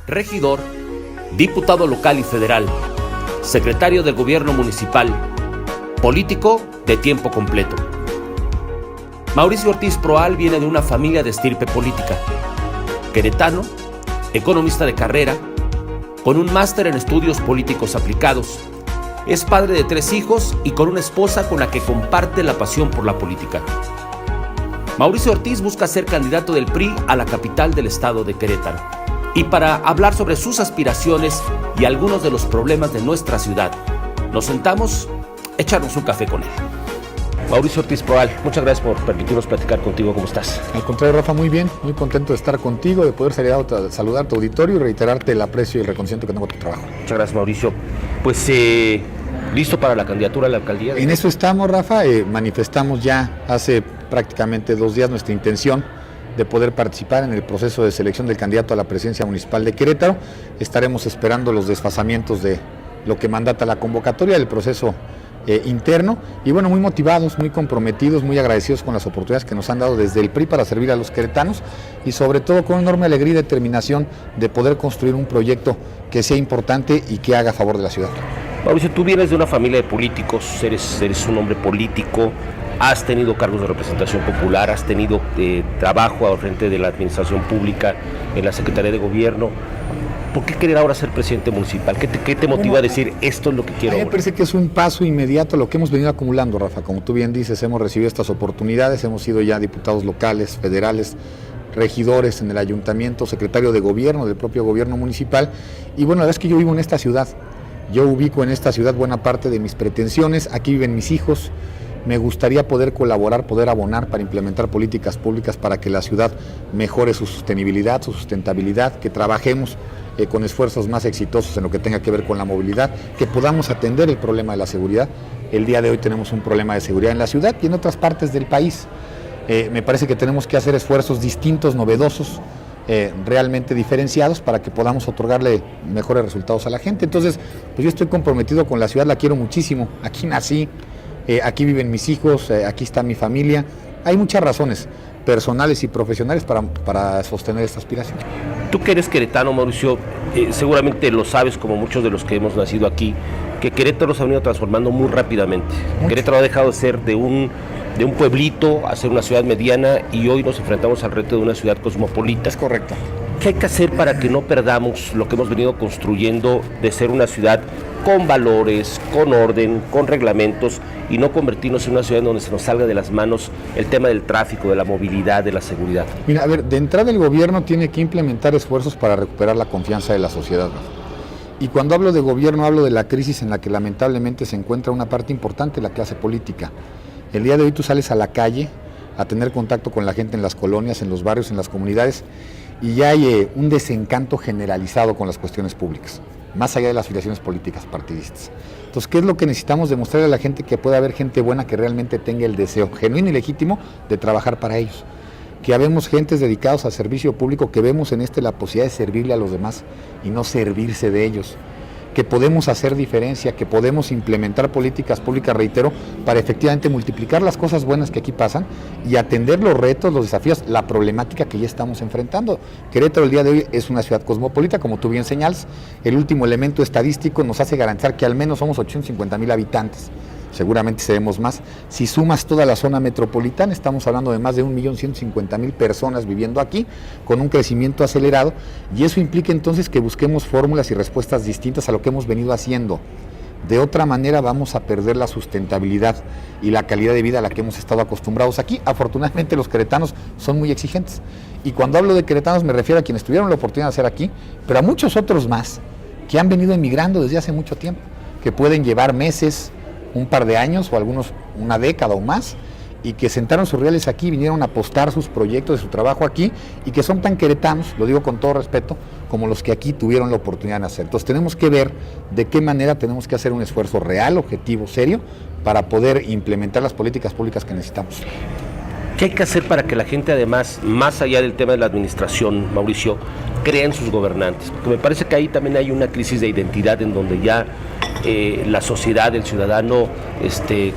regidor, diputado local y federal, secretario de gobierno municipal, político de tiempo completo. Mauricio Ortiz Proal viene de una familia de estirpe política. Queretano, economista de carrera, con un máster en estudios políticos aplicados. Es padre de 3 hijos y con una esposa con la que comparte la pasión por la política. Mauricio Ortiz busca ser candidato del PRI a la capital del estado de Querétaro. Y para hablar sobre sus aspiraciones y algunos de los problemas de nuestra ciudad, nos sentamos a echarnos un café con él. Mauricio Ortiz Proal, muchas gracias por permitirnos platicar contigo. ¿Cómo estás? Al contrario, Rafa, muy bien, muy contento de estar contigo, de poder saludar a tu auditorio y reiterarte el aprecio y el reconocimiento que tengo a tu trabajo. Muchas gracias, Mauricio. Pues, ¿listo para la candidatura a la alcaldía? En eso estamos, Rafa. Manifestamos ya hace prácticamente 2 días nuestra intención de poder participar en el proceso de selección del candidato a la presidencia municipal de Querétaro. Estaremos esperando los desfasamientos de lo que mandata la convocatoria del proceso interno y bueno, muy motivados, muy comprometidos, muy agradecidos con las oportunidades que nos han dado desde el PRI para servir a los queretanos y sobre todo con enorme alegría y determinación de poder construir un proyecto que sea importante y que haga a favor de la ciudad. Mauricio, tú vienes de una familia de políticos, eres un hombre político, has tenido cargos de representación popular, has tenido trabajo al frente de la administración pública en la Secretaría de Gobierno. ¿Por qué querer ahora ser presidente municipal? ¿Qué te motiva a decir esto es lo que quiero? A mí me parece que es un paso inmediato a lo que hemos venido acumulando, Rafa. Como tú bien dices, hemos recibido estas oportunidades, hemos sido ya diputados locales, federales, regidores en el ayuntamiento, secretario de gobierno, del propio gobierno municipal. Y bueno, la verdad es que yo vivo en esta ciudad. Yo ubico en esta ciudad buena parte de mis pretensiones. Aquí viven mis hijos. Me gustaría poder colaborar, poder abonar para implementar políticas públicas para que la ciudad mejore su sostenibilidad, su sustentabilidad, que trabajemos con esfuerzos más exitosos en lo que tenga que ver con la movilidad, que podamos atender el problema de la seguridad. El día de hoy tenemos un problema de seguridad en la ciudad y en otras partes del país. Me parece que tenemos que hacer esfuerzos distintos, novedosos, realmente diferenciados para que podamos otorgarle mejores resultados a la gente. Entonces, pues yo estoy comprometido con la ciudad, la quiero muchísimo. Aquí nací, aquí viven mis hijos, aquí está mi familia. Hay muchas razones personales y profesionales para sostener esta aspiración. Tú que eres queretano, Mauricio, seguramente lo sabes, como muchos de los que hemos nacido aquí, que Querétaro se ha venido transformando muy rápidamente. Mucho. Querétaro ha dejado de ser de un pueblito a ser una ciudad mediana y hoy nos enfrentamos al reto de una ciudad cosmopolita. Es correcto. ¿Qué hay que hacer para que no perdamos lo que hemos venido construyendo de ser una ciudad con valores, con orden, con reglamentos y no convertirnos en una ciudad en donde se nos salga de las manos el tema del tráfico, de la movilidad, de la seguridad? Mira, a ver, de entrada el gobierno tiene que implementar esfuerzos para recuperar la confianza de la sociedad. Y cuando hablo de gobierno hablo de la crisis en la que lamentablemente se encuentra una parte importante de la clase política. El día de hoy tú sales a la calle a tener contacto con la gente en las colonias, en los barrios, en las comunidades y ya hay un desencanto generalizado con las cuestiones públicas, más allá de las afiliaciones políticas partidistas. Entonces, ¿qué es lo que necesitamos demostrarle a la gente? Que puede haber gente buena que realmente tenga el deseo genuino y legítimo de trabajar para ellos. Que habemos gentes dedicados al servicio público, que vemos en la posibilidad de servirle a los demás y no servirse de ellos. Que podemos hacer diferencia, que podemos implementar políticas públicas, reitero, para efectivamente multiplicar las cosas buenas que aquí pasan y atender los retos, los desafíos, la problemática que ya estamos enfrentando. Querétaro el día de hoy es una ciudad cosmopolita, como tú bien señalas. El último elemento estadístico nos hace garantizar que al menos somos 850,000 habitantes. Seguramente seremos más. Si sumas toda la zona metropolitana, estamos hablando de más de 1.150.000 personas viviendo aquí, con un crecimiento acelerado, y eso implica entonces que busquemos fórmulas y respuestas distintas a lo que hemos venido haciendo. De otra manera vamos a perder la sustentabilidad y la calidad de vida a la que hemos estado acostumbrados aquí. Afortunadamente los queretanos son muy exigentes. Y cuando hablo de queretanos me refiero a quienes tuvieron la oportunidad de hacer aquí, pero a muchos otros más, que han venido emigrando desde hace mucho tiempo, que pueden llevar meses, un par de años o algunos una década o más, y que sentaron sus reales aquí, vinieron a apostar sus proyectos de su trabajo aquí y que son tan queretanos, lo digo con todo respeto, como los que aquí tuvieron la oportunidad de hacer. Entonces tenemos que ver de qué manera tenemos que hacer un esfuerzo real, objetivo, serio, para poder implementar las políticas públicas que necesitamos. ¿Qué hay que hacer para que la gente, además, más allá del tema de la administración, Mauricio, crea en sus gobernantes? Porque me parece que ahí también hay una crisis de identidad en donde ya la sociedad, el ciudadano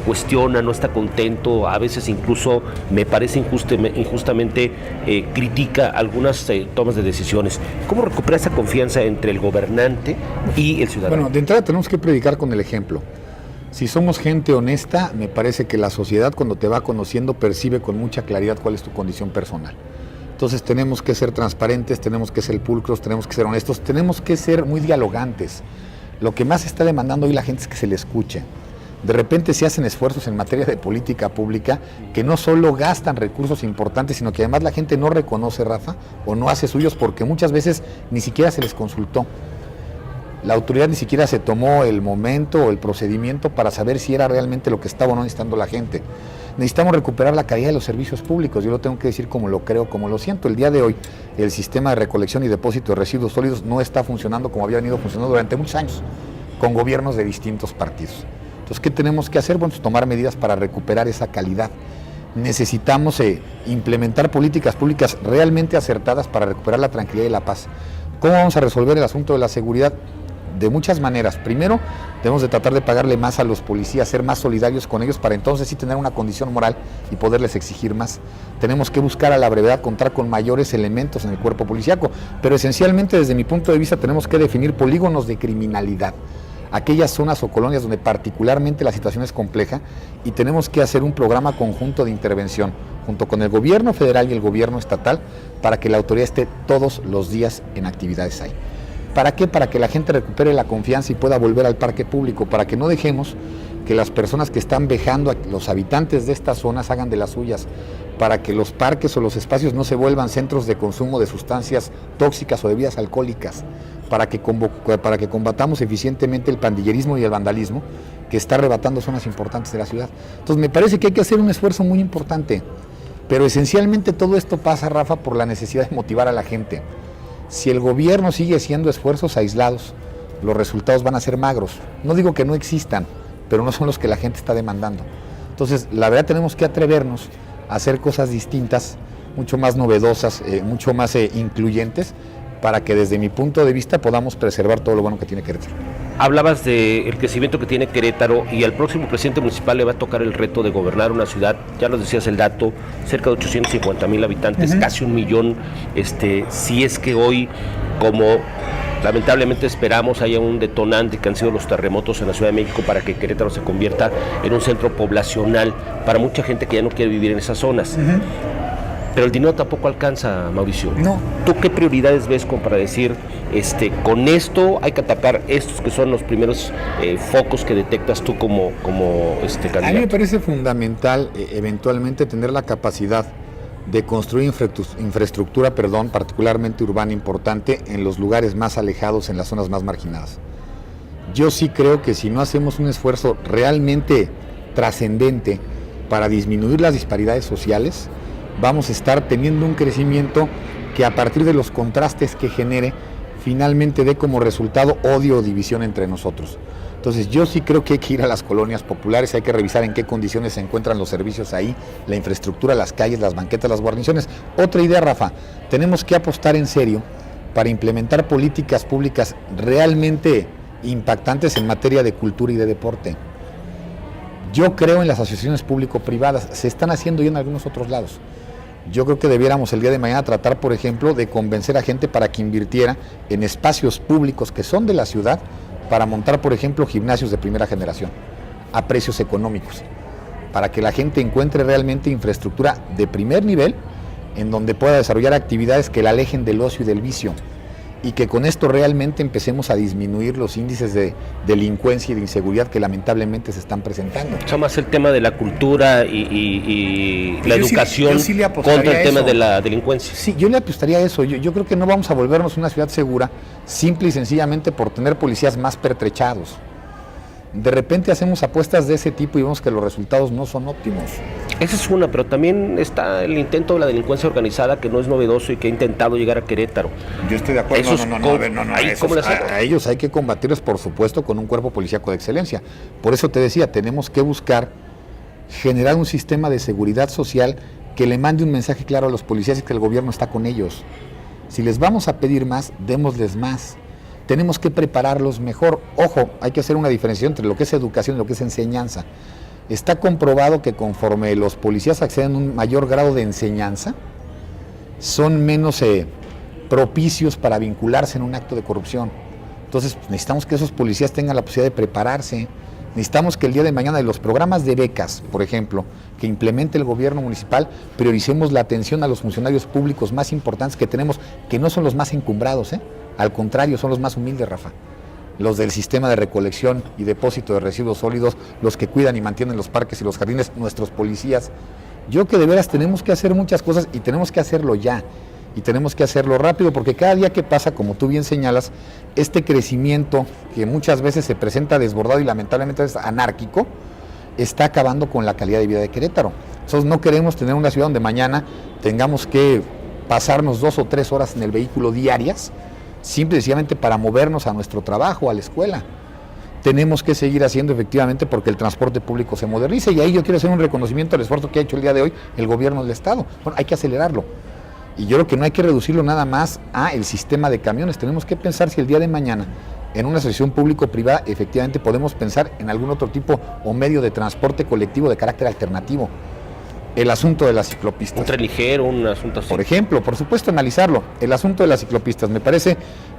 cuestiona, no está contento, a veces incluso me parece injustamente critica algunas tomas de decisiones. ¿Cómo recuperar esa confianza entre el gobernante y el ciudadano? Bueno, de entrada tenemos que predicar con el ejemplo. Si somos gente honesta, me parece que la sociedad, cuando te va conociendo, percibe con mucha claridad cuál es tu condición personal. Entonces tenemos que ser transparentes, tenemos que ser pulcros, tenemos que ser honestos, tenemos que ser muy dialogantes. Lo que más está demandando hoy la gente es que se le escuche. De repente se hacen esfuerzos en materia de política pública que no solo gastan recursos importantes, sino que además la gente no reconoce, Rafa, o no hace suyos porque muchas veces ni siquiera se les consultó. La autoridad ni siquiera se tomó el momento o el procedimiento para saber si era realmente lo que estaba o no necesitando la gente. Necesitamos recuperar la calidad de los servicios públicos, yo lo tengo que decir como lo creo, como lo siento. El día de hoy el sistema de recolección y depósito de residuos sólidos no está funcionando como había venido funcionando durante muchos años, con gobiernos de distintos partidos. Entonces, ¿qué tenemos que hacer? Bueno, pues tomar medidas para recuperar esa calidad. Necesitamos implementar políticas públicas realmente acertadas para recuperar la tranquilidad y la paz. ¿Cómo vamos a resolver el asunto de la seguridad? De muchas maneras. Primero, debemos de tratar de pagarle más a los policías, ser más solidarios con ellos para entonces sí tener una condición moral y poderles exigir más. Tenemos que buscar a la brevedad contar con mayores elementos en el cuerpo policíaco, pero esencialmente desde mi punto de vista tenemos que definir polígonos de criminalidad, aquellas zonas o colonias donde particularmente la situación es compleja y tenemos que hacer un programa conjunto de intervención junto con el gobierno federal y el gobierno estatal para que la autoridad esté todos los días en actividades ahí. ¿Para qué? Para que la gente recupere la confianza y pueda volver al parque público, para que no dejemos que las personas que están vejando a los habitantes de estas zonas hagan de las suyas, para que los parques o los espacios no se vuelvan centros de consumo de sustancias tóxicas o de bebidas alcohólicas, para que combatamos eficientemente el pandillerismo y el vandalismo que está arrebatando zonas importantes de la ciudad. Entonces me parece que hay que hacer un esfuerzo muy importante, pero esencialmente todo esto pasa, Rafa, por la necesidad de motivar a la gente. Si el gobierno sigue haciendo esfuerzos aislados, los resultados van a ser magros. No digo que no existan, pero no son los que la gente está demandando. Entonces, la verdad tenemos que atrevernos a hacer cosas distintas, mucho más novedosas, mucho más incluyentes, para que desde mi punto de vista podamos preservar todo lo bueno que tiene Querétaro. Hablabas del crecimiento que tiene Querétaro y al próximo presidente municipal le va a tocar el reto de gobernar una ciudad, ya nos decías el dato, cerca de 850,000 habitantes, casi 1 millón, si es que hoy, como lamentablemente esperamos, haya un detonante que han sido los terremotos en la Ciudad de México para que Querétaro se convierta en un centro poblacional para mucha gente que ya no quiere vivir en esas zonas. Pero el dinero tampoco alcanza, Mauricio. No. ¿Tú qué prioridades ves como para decir, con esto hay que atacar estos que son los primeros focos que detectas tú como candidato? A mí me parece fundamental eventualmente tener la capacidad de construir infraestructura, particularmente urbana importante, en los lugares más alejados, en las zonas más marginadas. Yo sí creo que si no hacemos un esfuerzo realmente trascendente para disminuir las disparidades sociales, vamos a estar teniendo un crecimiento que a partir de los contrastes que genere, finalmente dé como resultado odio o división entre nosotros. Entonces yo sí creo que hay que ir a las colonias populares, hay que revisar en qué condiciones se encuentran los servicios ahí, la infraestructura, las calles, las banquetas, las guarniciones. Otra idea, Rafa, tenemos que apostar en serio para implementar políticas públicas realmente impactantes en materia de cultura y de deporte. Yo creo en las asociaciones público-privadas, se están haciendo ya en algunos otros lados. Yo creo que debiéramos el día de mañana tratar, por ejemplo, de convencer a gente para que invirtiera en espacios públicos que son de la ciudad para montar, por ejemplo, gimnasios de primera generación a precios económicos, para que la gente encuentre realmente infraestructura de primer nivel en donde pueda desarrollar actividades que la alejen del ocio y del vicio y que con esto realmente empecemos a disminuir los índices de delincuencia y de inseguridad que lamentablemente se están presentando. O sea, más el tema de la cultura y la educación contra el tema de la delincuencia. Sí, yo le apostaría a eso. Yo creo que no vamos a volvernos una ciudad segura simple y sencillamente por tener policías más pertrechados. De repente hacemos apuestas de ese tipo y vemos que los resultados no son óptimos. Esa es una, pero también está el intento de la delincuencia organizada, que no es novedoso y que ha intentado llegar a Querétaro. Yo estoy de acuerdo. A ellos hay que combatirlos, por supuesto, con un cuerpo policíaco de excelencia. Por eso te decía, tenemos que buscar generar un sistema de seguridad social que le mande un mensaje claro a los policías y que el gobierno está con ellos. Si les vamos a pedir más, démosles más. tenemos que prepararlos mejor. Ojo, hay que hacer una diferenciación entre lo que es educación y lo que es enseñanza. Está comprobado que conforme los policías acceden a un mayor grado de enseñanza, son menos propicios para vincularse en un acto de corrupción. Entonces, necesitamos que esos policías tengan la posibilidad de prepararse. Necesitamos que el día de mañana de los programas de becas, por ejemplo, que implemente el gobierno municipal, prioricemos la atención a los funcionarios públicos más importantes que tenemos, que no son los más encumbrados, al contrario, son los más humildes, Rafa. Los del sistema de recolección y depósito de residuos sólidos, los que cuidan y mantienen los parques y los jardines, nuestros policías. Yo que de veras tenemos que hacer muchas cosas y tenemos que hacerlo ya. Y tenemos que hacerlo rápido, porque cada día que pasa, como tú bien señalas, este crecimiento que muchas veces se presenta desbordado y lamentablemente es anárquico, está acabando con la calidad de vida de Querétaro. Nosotros no queremos tener una ciudad donde mañana tengamos que pasarnos 2 o 3 horas en el vehículo diarias, simple y sencillamente para movernos a nuestro trabajo, a la escuela. Tenemos que seguir haciendo efectivamente porque el transporte público se modernice, y ahí yo quiero hacer un reconocimiento al esfuerzo que ha hecho el día de hoy el gobierno del Estado. Bueno, hay que acelerarlo. Y yo creo que no hay que reducirlo nada más a el sistema de camiones. Tenemos que pensar si el día de mañana, en una asociación público-privada, efectivamente podemos pensar en algún otro tipo o medio de transporte colectivo de carácter alternativo. El asunto de las ciclopistas. Un tren ligero, un asunto así. Por ejemplo, por supuesto, analizarlo. El asunto de las ciclopistas. Me parece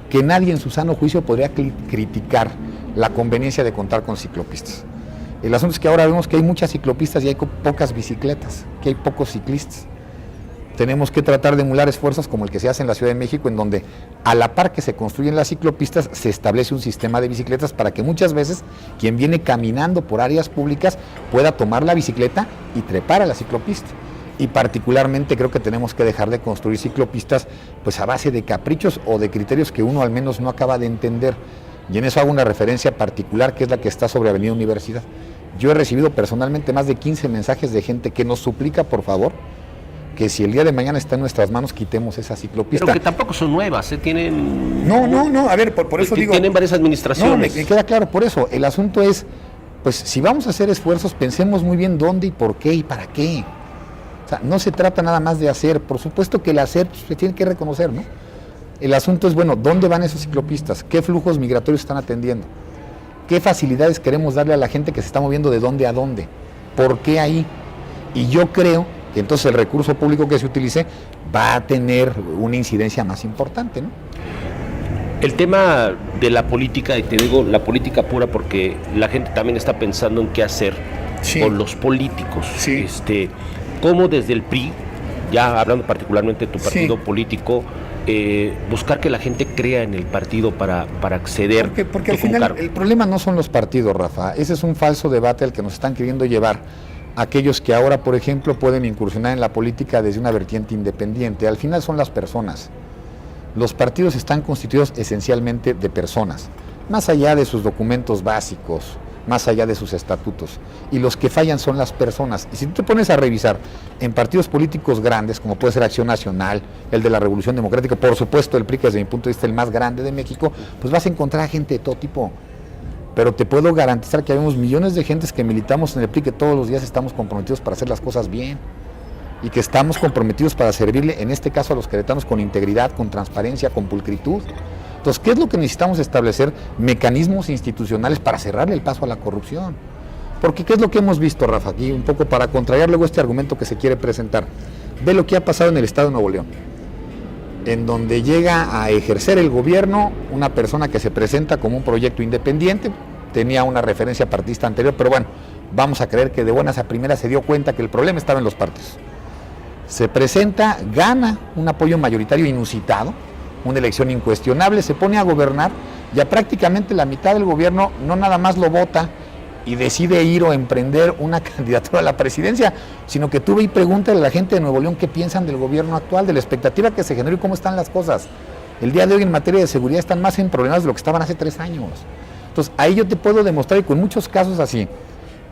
que nadie en su sano juicio podría criticar la conveniencia de contar con ciclopistas. El asunto es que ahora vemos que hay muchas ciclopistas y hay pocas bicicletas, que hay pocos ciclistas. Tenemos que tratar de emular esfuerzos como el que se hace en la Ciudad de México, en donde a la par que se construyen las ciclopistas, se establece un sistema de bicicletas para que muchas veces quien viene caminando por áreas públicas pueda tomar la bicicleta y trepar a la ciclopista. Y particularmente creo que tenemos que dejar de construir ciclopistas pues a base de caprichos o de criterios que uno al menos no acaba de entender. Y en eso hago una referencia particular, que es la que está sobre Avenida Universidad. Yo he recibido personalmente más de 15 mensajes de gente que nos suplica, por favor, que si el día de mañana está en nuestras manos, quitemos esa ciclopista. Pero que tampoco son nuevas, tienen... No, a ver, por eso digo... Tienen varias administraciones. No, me queda claro, por eso, el asunto es, pues si vamos a hacer esfuerzos, pensemos muy bien dónde y por qué y para qué. O sea, no se trata nada más de hacer, por supuesto que el hacer se tiene que reconocer, ¿no? El asunto es, bueno, ¿dónde van esos ciclopistas? ¿Qué flujos migratorios están atendiendo? ¿Qué facilidades queremos darle a la gente que se está moviendo de dónde a dónde? ¿Por qué ahí? Y yo creo que entonces el recurso público que se utilice va a tener una incidencia más importante, ¿no? El tema de la política, y te digo la política pura porque la gente también está pensando en qué hacer con los políticos. Sí. Cómo desde el PRI, ya hablando particularmente de tu partido político, buscar que la gente crea en el partido para acceder porque al final el problema no son los partidos, Rafa. Ese es un falso debate al que nos están queriendo llevar aquellos que ahora, por ejemplo, pueden incursionar en la política desde una vertiente independiente. Al final son las personas. Los partidos están constituidos esencialmente de personas, más allá de sus documentos básicos, más allá de sus estatutos. Y los que fallan son las personas. Y si tú te pones a revisar en partidos políticos grandes, como puede ser Acción Nacional, el de la Revolución Democrática, por supuesto el PRI, que desde mi punto de vista es el más grande de México, pues vas a encontrar a gente de todo tipo. Pero te puedo garantizar que habemos millones de gentes que militamos en el PRI, que todos los días estamos comprometidos para hacer las cosas bien y que estamos comprometidos para servirle, en este caso a los queretanos, con integridad, con transparencia, con pulcritud. Entonces, ¿qué es lo que necesitamos establecer? Mecanismos institucionales para cerrarle el paso a la corrupción. Porque ¿qué es lo que hemos visto, Rafa? Aquí un poco para contrariar luego este argumento que se quiere presentar. Ve lo que ha pasado en el Estado de Nuevo León, en donde llega a ejercer el gobierno una persona que se presenta como un proyecto independiente, tenía una referencia partidista anterior, pero bueno, vamos a creer que de buenas a primeras se dio cuenta que el problema estaba en los partidos. Se presenta, gana un apoyo mayoritario inusitado, una elección incuestionable, se pone a gobernar, ya prácticamente la mitad del gobierno no nada más lo vota y decide ir o emprender una candidatura a la presidencia, sino que tú ve y pregúntale a la gente de Nuevo León qué piensan del gobierno actual, de la expectativa que se generó y cómo están las cosas. El día de hoy en materia de seguridad están más en problemas de lo que estaban hace 3 años. Entonces ahí yo te puedo demostrar, y con muchos casos así,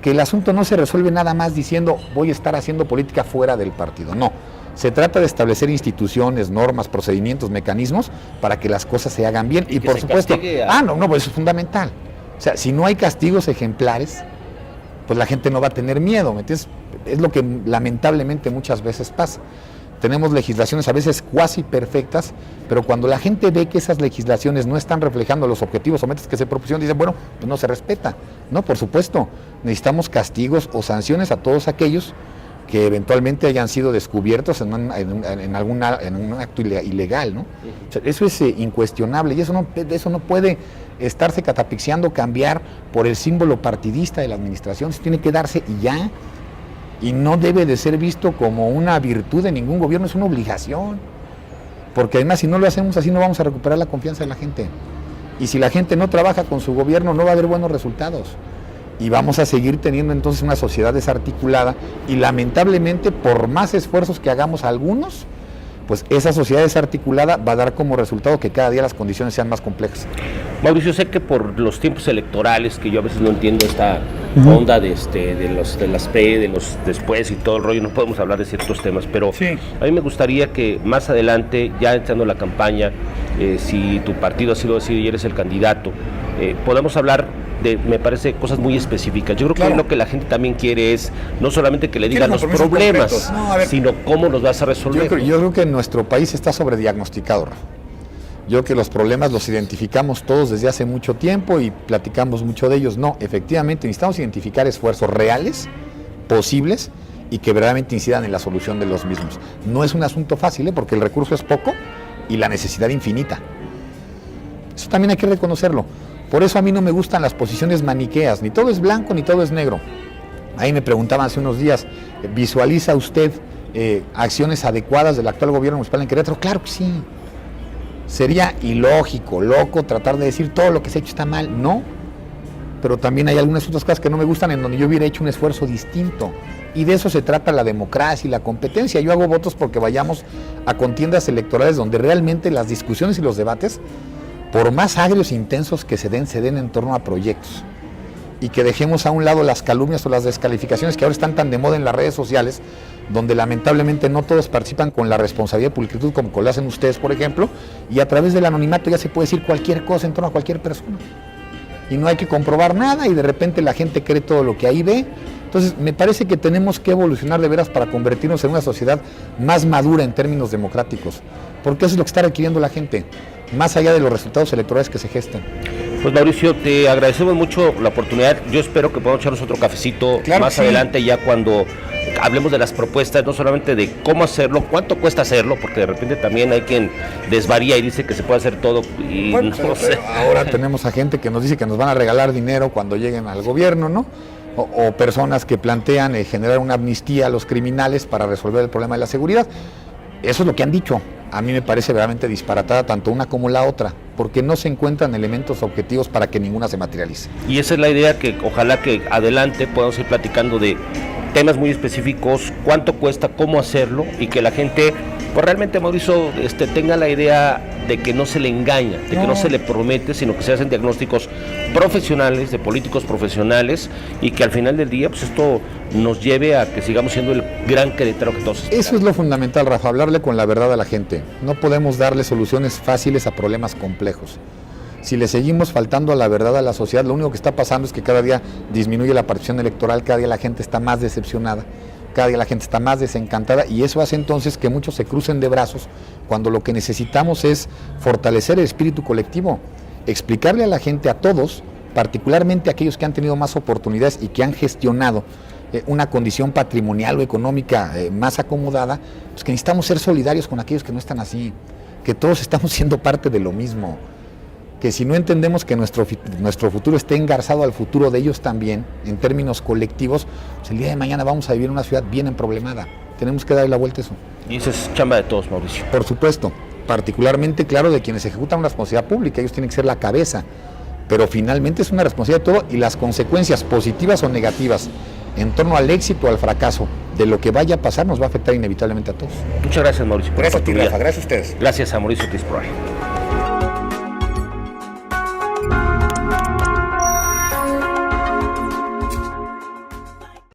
que el asunto no se resuelve nada más diciendo voy a estar haciendo política fuera del partido, no. Se trata de establecer instituciones, normas, procedimientos, mecanismos para que las cosas se hagan bien y por supuesto, pues eso es fundamental. O sea, si no hay castigos ejemplares, pues la gente no va a tener miedo, ¿me entiendes? Es lo que lamentablemente muchas veces pasa. tenemos legislaciones a veces cuasi perfectas, pero cuando la gente ve que esas legislaciones no están reflejando los objetivos o metas que se propusieron, dicen, bueno, pues no se respeta. No, por supuesto, necesitamos castigos o sanciones a todos aquellos que eventualmente hayan sido descubiertos en un acto ilegal, ¿no? O sea, eso es incuestionable y eso no puede estarse catapixiando, cambiar por el símbolo partidista de la administración. Eso tiene que darse y ya, y no debe de ser visto como una virtud de ningún gobierno, es una obligación, porque además si no lo hacemos así no vamos a recuperar la confianza de la gente, y si la gente no trabaja con su gobierno no va a haber buenos resultados. Y vamos a seguir teniendo entonces una sociedad desarticulada y lamentablemente por más esfuerzos que hagamos algunos, pues esa sociedad desarticulada va a dar como resultado que cada día las condiciones sean más complejas. Mauricio, sé que por los tiempos electorales, que yo a veces no entiendo esta onda de las P, de los después y todo el rollo, no podemos hablar de ciertos temas, pero sí, a mí me gustaría que más adelante, ya entrando la campaña, si tu partido así lo decide y eres el candidato, podamos hablar de, me parece, cosas muy específicas. Yo creo que lo que la gente también quiere es no solamente que le digan los problemas, sino cómo los vas a resolver. Yo creo que nuestro país está sobrediagnosticado, Rafa. Yo creo que los problemas los identificamos todos desde hace mucho tiempo y platicamos mucho de ellos. No, efectivamente necesitamos identificar esfuerzos reales, posibles y que verdaderamente incidan en la solución de los mismos. No es un asunto fácil, porque el recurso es poco y la necesidad infinita. Eso también hay que reconocerlo. Por eso a mí no me gustan las posiciones maniqueas, ni todo es blanco ni todo es negro. Ahí me preguntaban hace unos días, ¿visualiza usted acciones adecuadas del actual gobierno municipal en Querétaro? Claro que sí. Sería ilógico, loco, tratar de decir todo lo que se ha hecho está mal. No, pero también hay algunas otras cosas que no me gustan en donde yo hubiera hecho un esfuerzo distinto. Y de eso se trata la democracia y la competencia. Yo hago votos porque vayamos a contiendas electorales donde realmente las discusiones y los debates, por más agrios e intensos que se den en torno a proyectos, y que dejemos a un lado las calumnias o las descalificaciones que ahora están tan de moda en las redes sociales, donde lamentablemente no todos participan con la responsabilidad y pulcritud como lo hacen ustedes, por ejemplo, y a través del anonimato ya se puede decir cualquier cosa en torno a cualquier persona, y no hay que comprobar nada, y de repente la gente cree todo lo que ahí ve. Entonces me parece que tenemos que evolucionar de veras para convertirnos en una sociedad más madura en términos democráticos, porque eso es lo que está requiriendo la gente, más allá de los resultados electorales que se gesten. Pues Mauricio, te agradecemos mucho la oportunidad. Yo espero que podamos echarnos otro cafecito más adelante, ya cuando hablemos de las propuestas, no solamente de cómo hacerlo, cuánto cuesta hacerlo, porque de repente también hay quien desvaría y dice que se puede hacer todo y bueno, no sé. Ahora tenemos a gente que nos dice que nos van a regalar dinero cuando lleguen al gobierno, ¿no? O personas que plantean generar una amnistía a los criminales para resolver el problema de la seguridad. Eso es lo que han dicho. A mí me parece verdaderamente disparatada tanto una como la otra, porque no se encuentran elementos objetivos para que ninguna se materialice. Y esa es la idea, que ojalá que adelante podamos ir platicando de temas muy específicos, cuánto cuesta, cómo hacerlo, y que la gente, pues realmente, Mauricio, tenga la idea de que no se le engaña, de que no se le promete, sino que se hacen diagnósticos profesionales, de políticos profesionales, y que al final del día, pues esto nos lleve a que sigamos siendo el gran Querétaro que todos esperamos. Eso es lo fundamental, Rafa, hablarle con la verdad a la gente. No podemos darle soluciones fáciles a problemas complejos. Si le seguimos faltando a la verdad a la sociedad, lo único que está pasando es que cada día disminuye la participación electoral, cada día la gente está más decepcionada, cada día la gente está más desencantada, y eso hace entonces que muchos se crucen de brazos, cuando lo que necesitamos es fortalecer el espíritu colectivo, explicarle a la gente, a todos, particularmente a aquellos que han tenido más oportunidades y que han gestionado una condición patrimonial o económica más acomodada, pues que necesitamos ser solidarios con aquellos que no están así, que todos estamos siendo parte de lo mismo, que si no entendemos que nuestro futuro esté engarzado al futuro de ellos también, en términos colectivos, pues el día de mañana vamos a vivir en una ciudad bien emproblemada. Tenemos que darle la vuelta a eso. Y eso es chamba de todos, Mauricio. Por supuesto, particularmente, claro, de quienes ejecutan una responsabilidad pública, ellos tienen que ser la cabeza, pero finalmente es una responsabilidad de todo, y las consecuencias positivas o negativas en torno al éxito o al fracaso de lo que vaya a pasar nos va a afectar inevitablemente a todos. Muchas gracias, Mauricio. Gracias a ti, Rafa. Gracias a ustedes. Gracias a Mauricio Ortiz Proal.